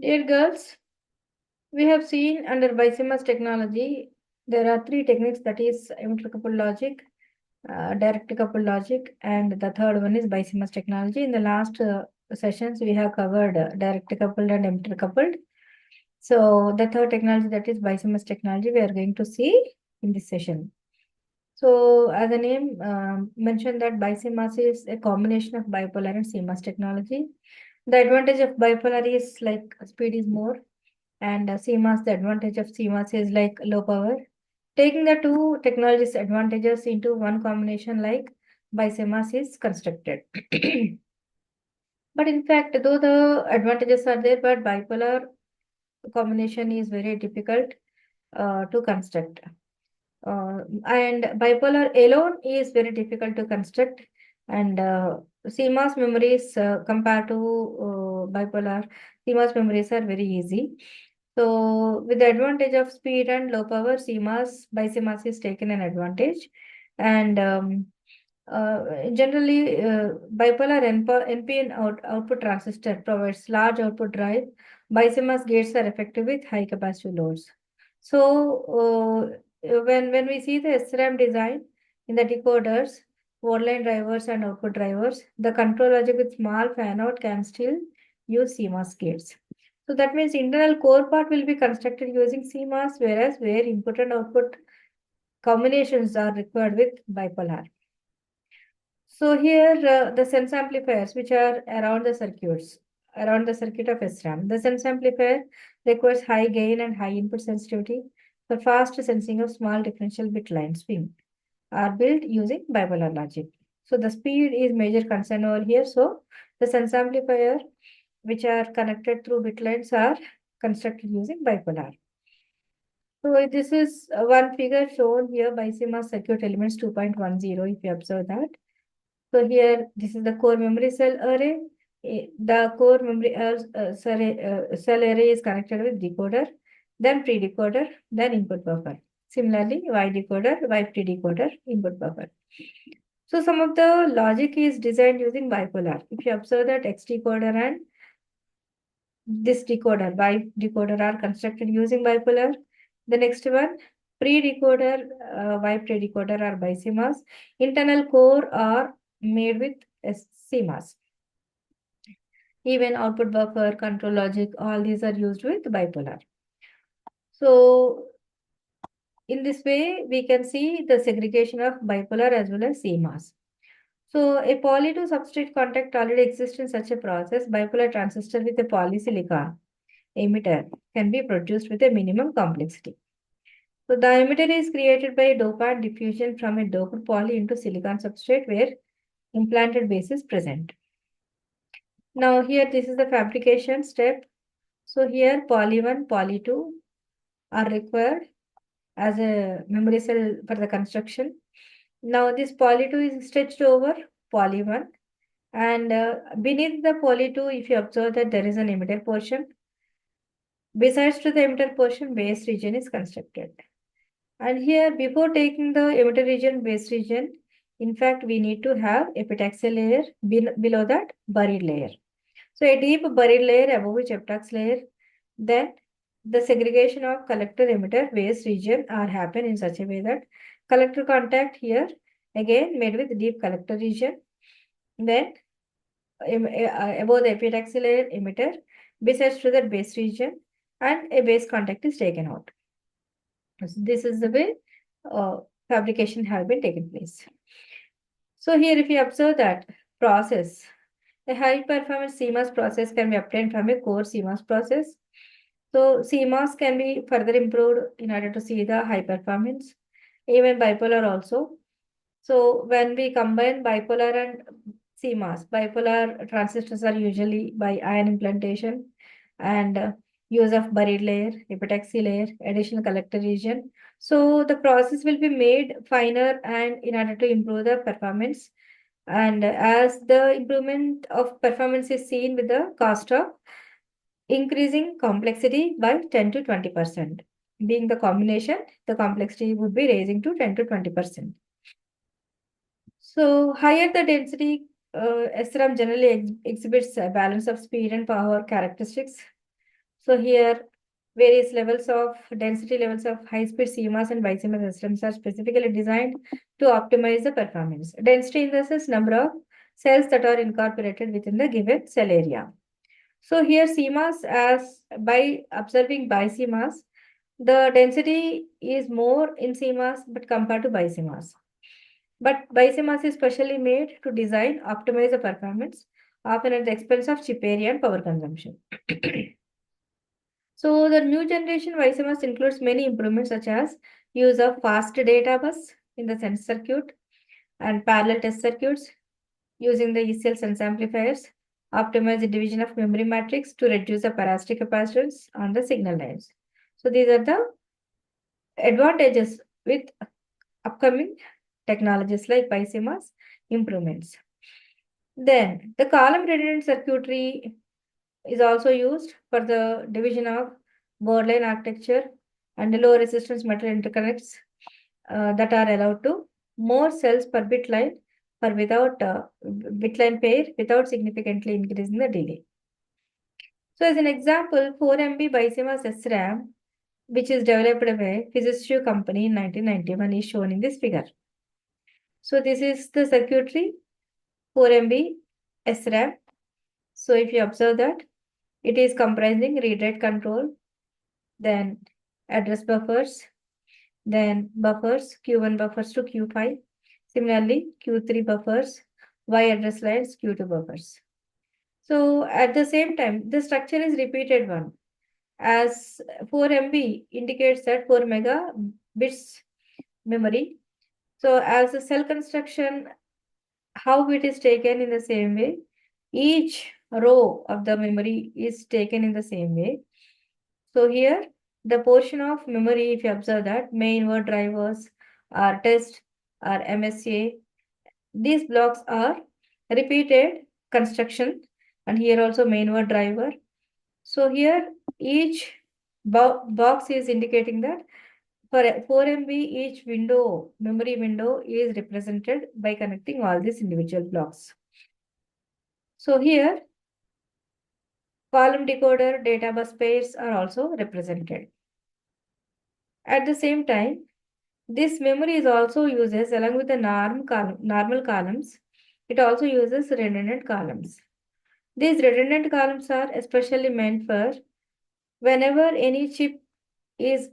Dear girls, we have seen under Bicmos technology, there are three techniques, that is emitter coupled logic, direct coupled logic, and the third one is Bicmos technology. In the last sessions, we have covered direct coupled and emitter coupled. So the third technology, that is Bicmos technology, we are going to see in this session. So as the name mentioned, that Bicmos is a combination of bipolar and CMOS technology. The advantage of bipolar is like speed is more, and CMOS, the advantage of CMOS is like low power. Taking the two technologies advantages into one combination like BiCMOS is constructed. But in fact, though the advantages are there, but bipolar combination is very difficult to construct. And bipolar alone is very difficult to construct, and CMOS memories compared to bipolar, CMOS memories are very easy. So with the advantage of speed and low power, CMOS, BiCMOS is taken an advantage. And generally, bipolar NPN output transistor provides large output drive. BiCMOS gates are effective with high capacity loads. So when we see the SRAM design in the decoders, word line drivers and output drivers, the control logic with small fan out can still use CMOS gates. So that means internal core part will be constructed using CMOS, whereas where input and output combinations are required with bipolar. So here the sense amplifiers, which are around the circuits, around the circuit of SRAM. The sense amplifier requires high gain and high input sensitivity for fast sensing of small differential bit line swing, are built using bipolar logic. So the speed is major concern over here. So the sense amplifier, which are connected through bit lines, are constructed using bipolar. So this is one figure shown here by CMOS circuit elements 2.10, if you observe that. So here, this is the core memory cell array. The core memory cell array is connected with decoder, then pre-decoder, then input buffer. Similarly, Y decoder, Y pre-decoder, input buffer. So some of the logic is designed using bipolar. If you observe that X decoder and this decoder, Y decoder, are constructed using bipolar. The next one, pre-decoder, Y pre-decoder are BiCMOS. Internal core are made with CMOS. Even output buffer, control logic, all these are used with bipolar. So in this way, we can see the segregation of bipolar as well as CMOS. So a poly to substrate contact already exists in such a process. Bipolar transistor with a polysilicon emitter can be produced with a minimum complexity. So the emitter is created by dopant diffusion from a doped poly into silicon substrate where implanted base is present. Now here this is the fabrication step. So here poly 1, poly 2 are required as a memory cell for the construction. Now this poly 2 is stretched over poly 1, and beneath the poly 2, if you observe that there is an emitter portion. Besides to the emitter portion, base region is constructed. And here, before taking the emitter region, base region, in fact, we need to have epitaxial layer below that buried layer. So a deep buried layer above which epitax layer, then the segregation of collector emitter base region are happen in such a way that collector contact here again made with deep collector region, then above the epitaxial layer emitter, besides to that base region, and a base contact is taken out. So this is the way fabrication have been taken place. So here, if you observe that process, a high performance CMOS process can be obtained from a core CMOS process. So CMOS can be further improved in order to see the high performance, even bipolar also. So when we combine bipolar and CMOS, bipolar transistors are usually by ion implantation and use of buried layer, epitaxy layer, additional collector region. So the process will be made finer and in order to improve the performance. And as the improvement of performance is seen with the cost of increasing complexity by 10 to 20%. Being the combination, the complexity would be raising to 10 to 20%. So higher the density, SRAM generally exhibits a balance of speed and power characteristics. So here, various levels of density levels of high-speed CMOS and BiCMOS systems are specifically designed to optimize the performance. Density in the sense number of cells that are incorporated within the given cell area. So here CMOS, as by observing BiCMOS, the density is more in CMOS but compared to BiCMOS. But BiCMOS is specially made to design, optimize the performance, often at the expense of chip area and power consumption. So the new generation YCMS includes many improvements such as use of fast data bus in the sense circuit and parallel test circuits using the ECL sense amplifiers, optimize the division of memory matrix to reduce the parasitic capacitance on the signal lines. So these are the advantages with upcoming technologies like YCMS improvements. Then the column redundant circuitry is also used for the division of board line architecture and the low resistance metal interconnects that are allowed to more cells per bit line for without bit line pair without significantly increasing the delay. So as an example, 4 MB BiCMOS SRAM, which is developed by Fujitsu company in 1991 is shown in this figure. So this is the circuitry 4 MB SRAM. So if you observe that, it is comprising read-write control, then address buffers, then buffers, Q1 buffers to Q5. Similarly, Q3 buffers, Y address lines, Q2 buffers. So at the same time, the structure is repeated one. As 4 MB indicates that 4 megabits memory. So as a cell construction, how it is taken in the same way, each row of the memory is taken in the same way. So here, the portion of memory, if you observe that, main word drivers, are test, are MSA, these blocks are repeated construction, and here also main word driver. So here, each box is indicating that for 4 MB, each window, memory window is represented by connecting all these individual blocks. So here, column decoder data bus pairs are also represented. At the same time, this memory is also uses along with the normal columns. It also uses redundant columns. These redundant columns are especially meant for whenever any chip is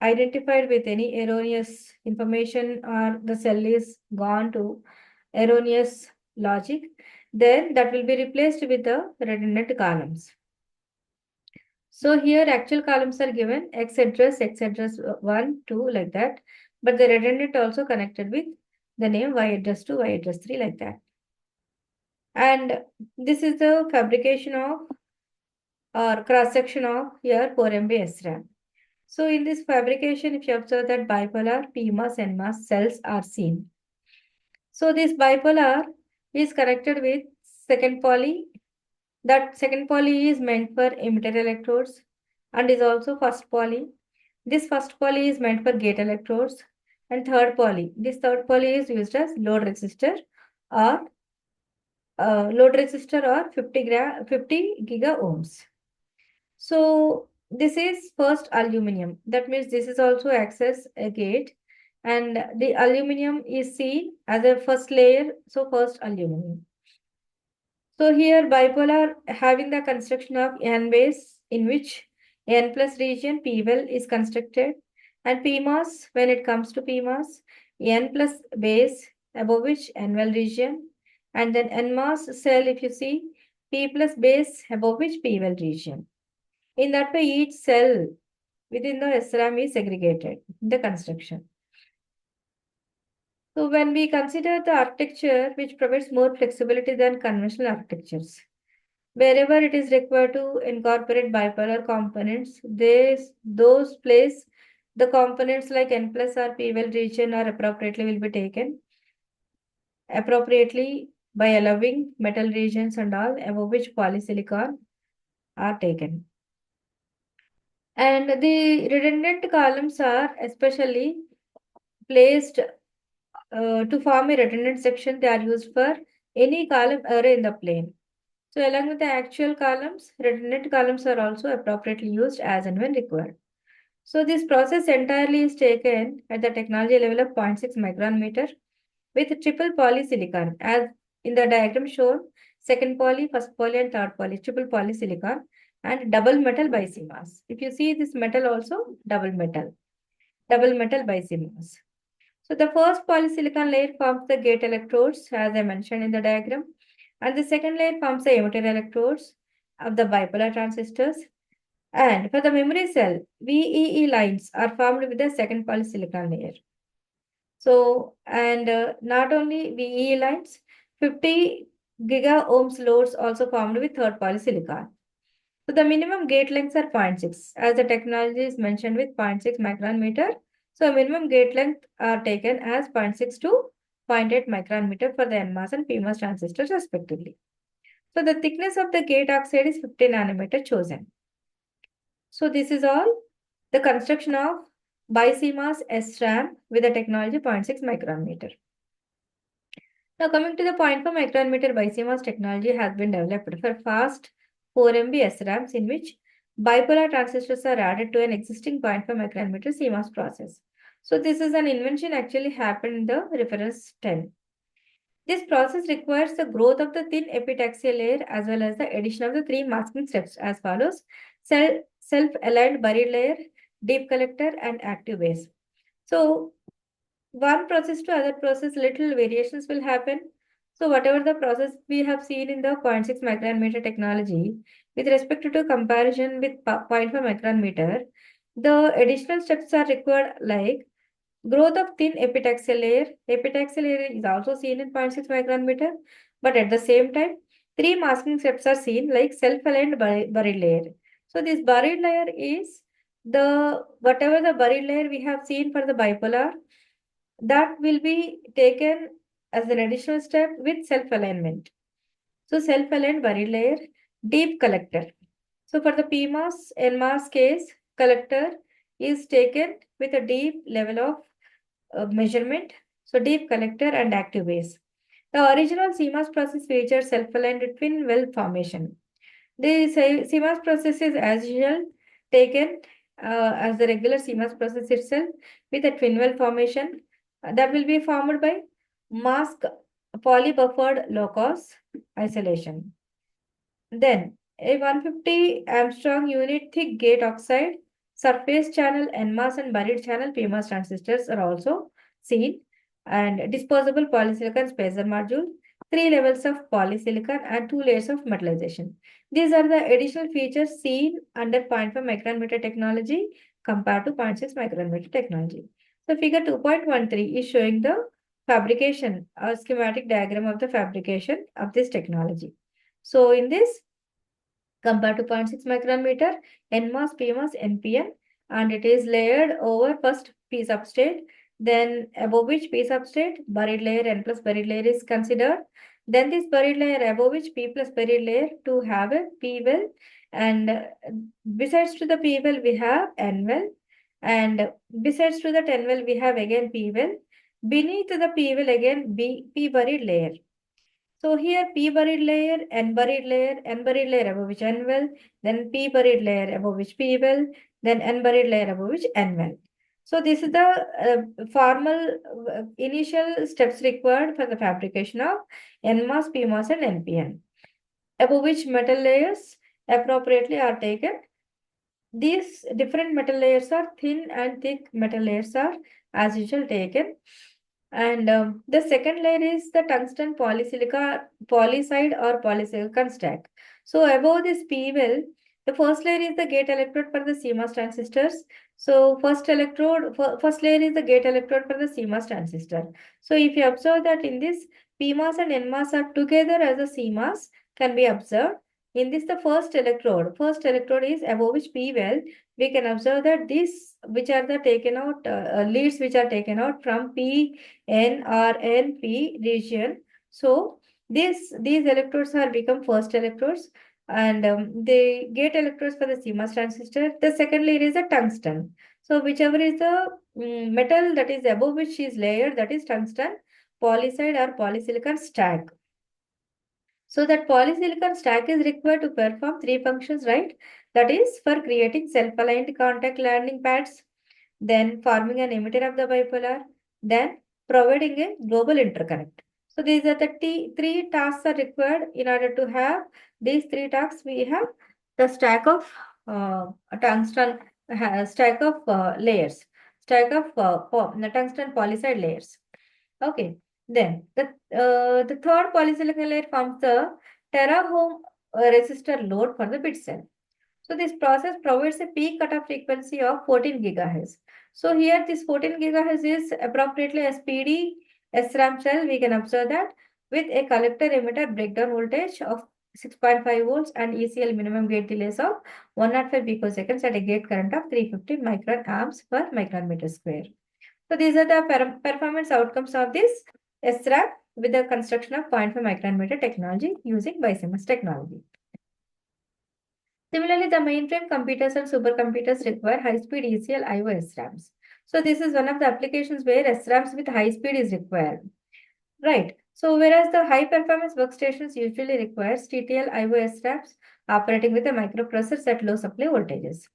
identified with any erroneous information or the cell is gone to erroneous logic, then that will be replaced with the redundant columns. So here actual columns are given X address 1, 2 like that. But the redundant also connected with the name Y address 2, Y address 3 like that. And this is the fabrication of or cross section of here 4 MB SRAM. So in this fabrication, if you observe that bipolar PMOS and NMOS cells are seen. So this bipolar is connected with second poly. That second poly is meant for emitter electrodes and is also first poly. This first poly is meant for gate electrodes and third poly. This third poly is used as load resistor or 50 giga ohms. So this is first aluminum. That means this is also access a gate and the aluminum is seen as a first layer. So first aluminum. So here bipolar having the construction of N base in which N plus region P well is constructed and PMOS when it comes to PMOS N plus base above which N well region and then NMOS cell if you see P plus base above which P well region. In that way each cell within the SRAM is segregated in the construction. So when we consider the architecture which provides more flexibility than conventional architectures, wherever it is required to incorporate bipolar components, those place the components like N plus or P well region are appropriately will be taken appropriately by allowing metal regions and all above which polysilicon are taken. And the redundant columns are especially placed to form a redundant section. They are used for any column array in the plane. So along with the actual columns, redundant columns are also appropriately used as and when required. So this process entirely is taken at the technology level of 0.6 micron meter with triple polysilicon as in the diagram shown, second poly, first poly and third poly, triple polysilicon and double metal BiCMOS. If you see this metal also, double metal BiCMOS. So the first polysilicon layer forms the gate electrodes as I mentioned in the diagram, and the second layer forms the emitter electrodes of the bipolar transistors. And for the memory cell, VEE lines are formed with the second polysilicon layer. So, and not only VEE lines, 50 giga ohms loads also formed with third polysilicon. So the minimum gate lengths are zero point 0.6 as the technology is mentioned with 0.6 micron meter. So minimum gate length are taken as 0.6 to 0.8 micron meter for the NMOS and PMOS transistors respectively. So the thickness of the gate oxide is 50 nanometer chosen. So this is all the construction of BiCMOS SRAM with the technology 0.6 micron meter. Now coming to the 0.4 micron meter BiCMOS technology has been developed for fast 4MB SRAMs in which bipolar transistors are added to an existing 0.5 micron meter CMOS process. So this is an invention actually happened in the reference 10. This process requires the growth of the thin epitaxial layer as well as the addition of the three masking steps as follows: self-aligned buried layer, deep collector, and active base. So one process to other process, little variations will happen. So whatever the process we have seen in the zero point 0.6 micron meter technology, with respect to comparison with 0.5 micron meter, the additional steps are required like growth of thin epitaxial layer. Epitaxial layer is also seen in 0.6 micron meter, but at the same time, three masking steps are seen like self-aligned buried layer. So this buried layer is the whatever the buried layer we have seen for the bipolar, that will be taken as an additional step with self-alignment. So self-aligned buried layer, deep collector. So for the PMOS, NMOS case, collector is taken with a deep level of measurement. So deep collector and active base. The original CMOS process features self-aligned twin well formation. The CMOS process is as usual taken as the regular CMOS process itself with a twin well formation that will be formed by mask polybuffered low-cost isolation. Then a 150 Armstrong unit thick gate oxide, surface channel NMOS and buried channel PMOS transistors are also seen, and disposable polysilicon spacer module, three levels of polysilicon and two layers of metallization. These are the additional features seen under 0.5 micron meter technology compared to 0.6 micron meter technology. So figure 2.13 is showing the fabrication or schematic diagram of the fabrication of this technology. So in this, compared to 0.6 micron meter, NMOS, PMOS, NPN, and it is layered over first P substrate, then above which P substrate, buried layer, N plus buried layer is considered. Then this buried layer above which P plus buried layer to have a P well, and besides to the P well we have N well, and besides to the N well we have again P well. Beneath the P well again P buried layer. So here P buried layer, N buried layer, N buried layer above which N well, then P buried layer above which P well, then N buried layer above which N well. So this is the formal initial steps required for the fabrication of NMOS, PMOS and NPN, above which metal layers appropriately are taken. These different metal layers are thin and thick metal layers are as usual taken. And the second layer is the tungsten polysilica polyside or polysilicon stack. So above this P well, the first layer is the gate electrode for the CMOS transistors. So first layer is the gate electrode for the CMOS transistor. So if you observe that in this PMOS and NMOS are together as a CMOS can be observed. In this, the first electrode is above which P well, we can observe that these which are the taken out leads which are taken out from P N or NP region. So these electrodes are become first electrodes, and they get electrodes for the CMOS transistor. The second layer is a tungsten. So whichever is the metal that is above which is layered, that is tungsten polyside or polysilicon stack. So that polysilicon stack is required to perform three functions, right? That is for creating self-aligned contact landing pads, then forming an emitter of the bipolar, then providing a global interconnect. So these are the three tasks are required. In order to have these three tasks, we have the stack of tungsten stack of layers, stack of tungsten polycide layers. Okay. Then the third polysilicon layer forms the teraohm resistor load for the bit cell. So this process provides a peak cutoff frequency of 14 gigahertz. So here this 14 gigahertz is appropriately a speedy SRAM cell. We can observe that with a collector emitter breakdown voltage of 6.5 volts and ECL minimum gate delays of 105 picoseconds at a gate current of 350 micron amps per micrometer square. So these are the performance outcomes of this SRAM with the construction of 0.5 micrometer technology using Bicmos technology. Similarly, the mainframe computers and supercomputers require high-speed ECL I/O SRAMs. So this is one of the applications where SRAMs with high speed is required. Right. So whereas the high-performance workstations usually requires TTL I/O SRAMs operating with a microprocessors at low supply voltages.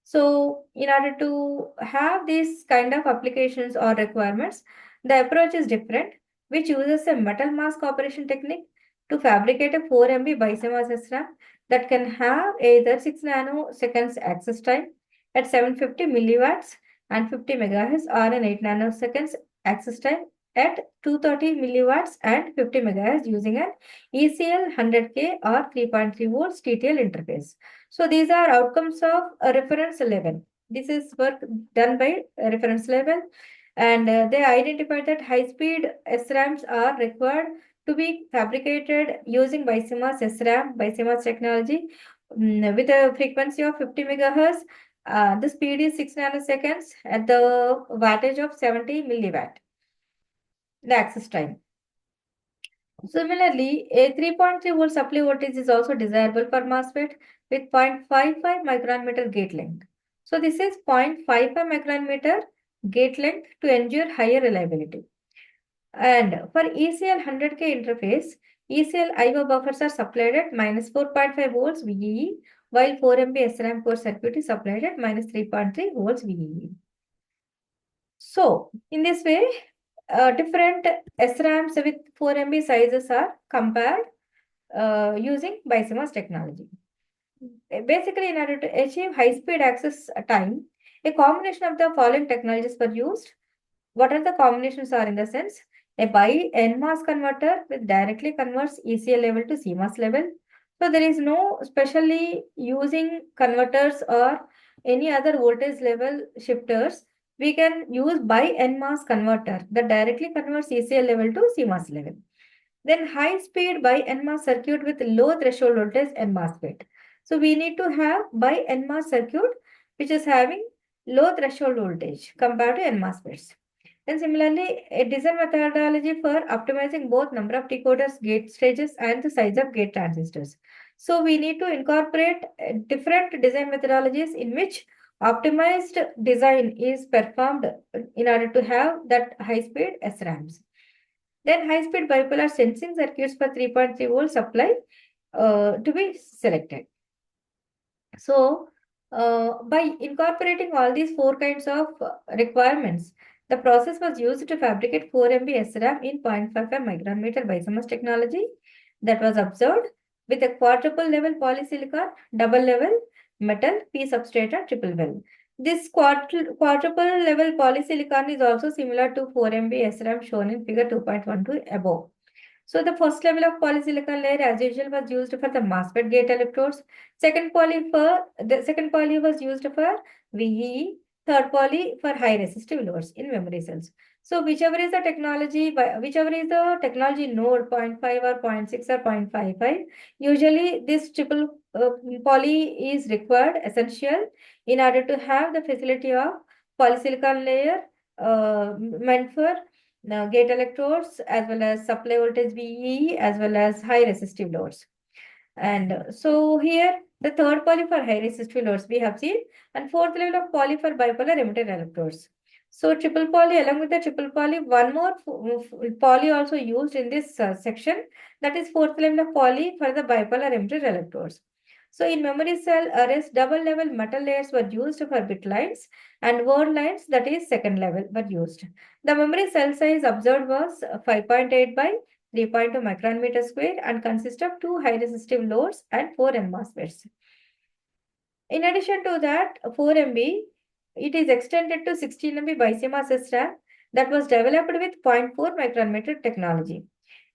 So in order to have these kind of applications or requirements, the approach is different, which uses a metal mask operation technique to fabricate a 4 MB BiCMOS SRAM that can have either 6 nanoseconds access time at 750 milliwatts and 50 megahertz or an 8 nanoseconds access time at 230 milliwatts and 50 megahertz using an ECL 100K or 3.3 volts TTL interface. So these are outcomes of a reference level. This is work done by a reference level, and they identified that high-speed SRAMs are required to be fabricated using BiCMOS SRAM, BiCMOS technology, with a frequency of 50 megahertz. The speed is 6 nanoseconds at the wattage of 70 milliwatt. The access time. Similarly, a 3.3 volt supply voltage is also desirable for MOSFET with 0.55 micrometer gate length. So this is 0.55 micrometer gate length to ensure higher reliability. And for ECL 100K interface, ECL I/O buffers are supplied at minus 4.5 volts VEE, while 4 MB SRAM core circuit is supplied at minus 3.3 volts VEE. So in this way, different SRAMs with 4 MB sizes are compared using BiCMOS technology. Basically, in order to achieve high-speed access time, a combination of the following technologies were used. What are the combinations are in the sense? A bi-NMOS converter with directly converts ECL level to CMOS level. So there is no specially using converters or any other voltage level shifters. We can use bi-NMOS converter that directly converts ECL level to CMOS level. Then high speed bi-NMOS circuit with low threshold voltage and MOSFET. So we need to have bi-NMOS circuit which is having low threshold voltage compared to NMOSFETs. And similarly, a design methodology for optimizing both number of decoders, gate stages, and the size of gate transistors. So we need to incorporate different design methodologies in which optimized design is performed in order to have that high-speed SRAMs. Then high-speed bipolar sensing circuits for 3.3 volt supply to be selected. So by incorporating all these four kinds of requirements, the process was used to fabricate 4 MB SRAM in 0.55 micrometer BiCMOS technology that was observed with a quadruple level polysilicon, double level metal, P substrate and triple well. This quadruple level polysilicon is also similar to 4 MB SRAM shown in figure 2.12 above. So the first level of polysilicon layer as usual was used for the MOSFET gate electrodes. The second poly was used for VEE. Third poly for high resistive loads in memory cells. So whichever is the technology node 0.5 or 0.6 or 0.55, usually this triple poly is required, essential in order to have the facility of polysilicon layer meant for gate electrodes as well as supply voltage VEE as well as high resistive loads. And so here the third poly for high resistive loads we have seen, and fourth level of poly for bipolar emitter electrodes. So triple poly, along with the triple poly, one more poly also used in this section, that is fourth level of poly for the bipolar emitter electrodes. So in memory cell arrays, double level metal layers were used for bit lines and word lines, that is second level, were used. The memory cell size observed was 5.8 by 3.2 micron meter square and consists of two high resistive loads and 4 N MOSFETs. In addition to that, 4 MB, it is extended to 16 MB Bicmos SRAM that was developed with zero point 0.4 micrometer technology,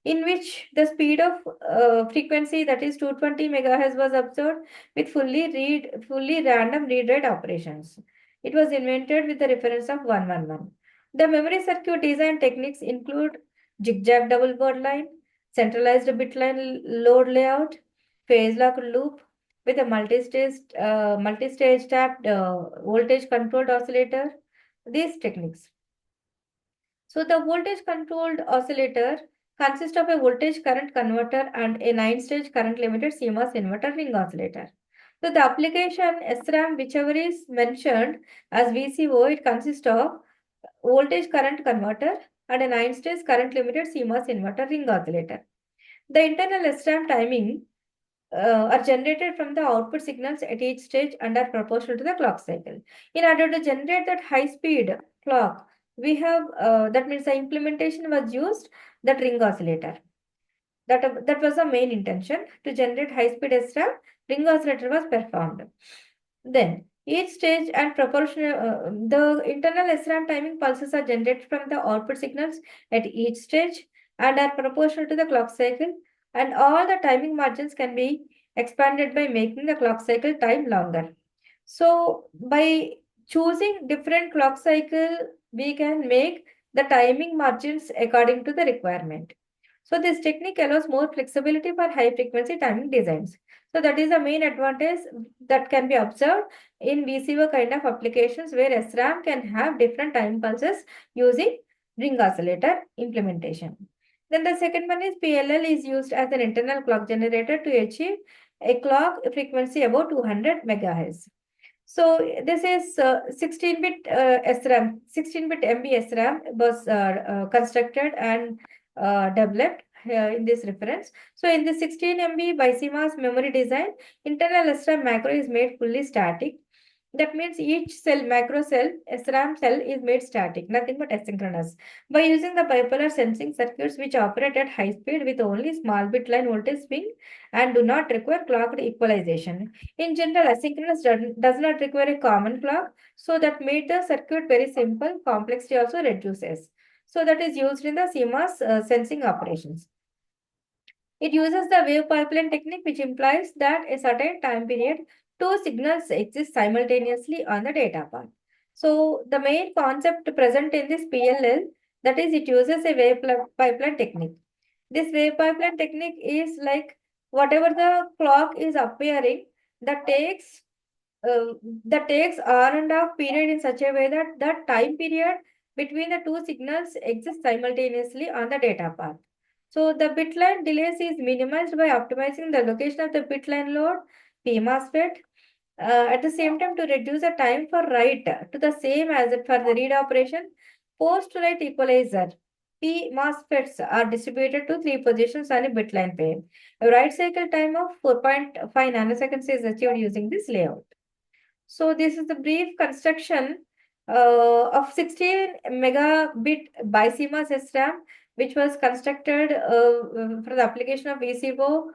in which the speed of frequency, that is 220 megahertz, was observed with fully random read-write operations. It was invented with the reference of 111. The memory circuit design techniques include zigzag double word line, centralized bit line load layout, phase lock loop, with a multi-stage tapped voltage controlled oscillator. These techniques. So the voltage controlled oscillator consists of a voltage current converter and a 9-stage current limited CMOS inverter ring oscillator. So the application SRAM, whichever is mentioned as VCO, it consists of voltage current converter and a 9-stage current limited CMOS inverter ring oscillator. The internal SRAM timing are generated from the output signals at each stage and are proportional to the clock cycle. In order to generate that high speed clock, we have that means the implementation was used, that ring oscillator. That was the main intention, to generate high speed SRAM. Ring oscillator was performed. Then each stage and proportional the internal SRAM timing pulses are generated from the output signals at each stage and are proportional to the clock cycle, and all the timing margins can be expanded by making the clock cycle time longer. So by choosing different clock cycle, we can make the timing margins according to the requirement. So this technique allows more flexibility for high frequency timing designs. So that is the main advantage that can be observed in VCO kind of applications, where SRAM can have different time pulses using ring oscillator implementation. Then the second one is PLL is used as an internal clock generator to achieve a clock frequency above 200 megahertz. So this is 16-bit SRAM, 16-bit MB SRAM was constructed and developed in this reference. So in the 16 MB BiCMOS memory design, internal SRAM macro is made fully static. That means each cell, macro cell, SRAM cell is made static, nothing but asynchronous. By using the bipolar sensing circuits which operate at high speed with only small bit line voltage swing and do not require clocked equalization. In general, asynchronous does not require a common clock, so that made the circuit very simple. Complexity also reduces. So that is used in the CMOS sensing operations. It uses the wave pipeline technique, which implies that a certain time period, two signals exist simultaneously on the data path. So the main concept present in this PLL, that is, it uses a wave pipeline technique. This wave pipeline technique is like whatever the clock is appearing, that takes on and off period in such a way that the time period between the two signals exists simultaneously on the data path. So the bit line delays is minimized by optimizing the location of the bit line load, P MOSFET, at the same time to reduce the time for write to the same as for the read operation. Post-write equalizer, P MOSFETs are distributed to three positions on a bit line pair. A write cycle time of 4.5 nanoseconds is achieved using this layout. So this is the brief construction of 16 megabit BiCMOS SRAM, which was constructed for the application of VCO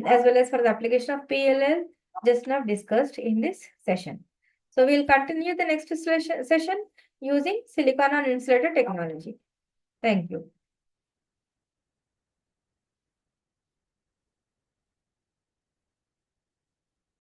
as well as for the application of PLL, just now discussed in this session. So we'll continue the next session using silicon on insulator technology. Thank you.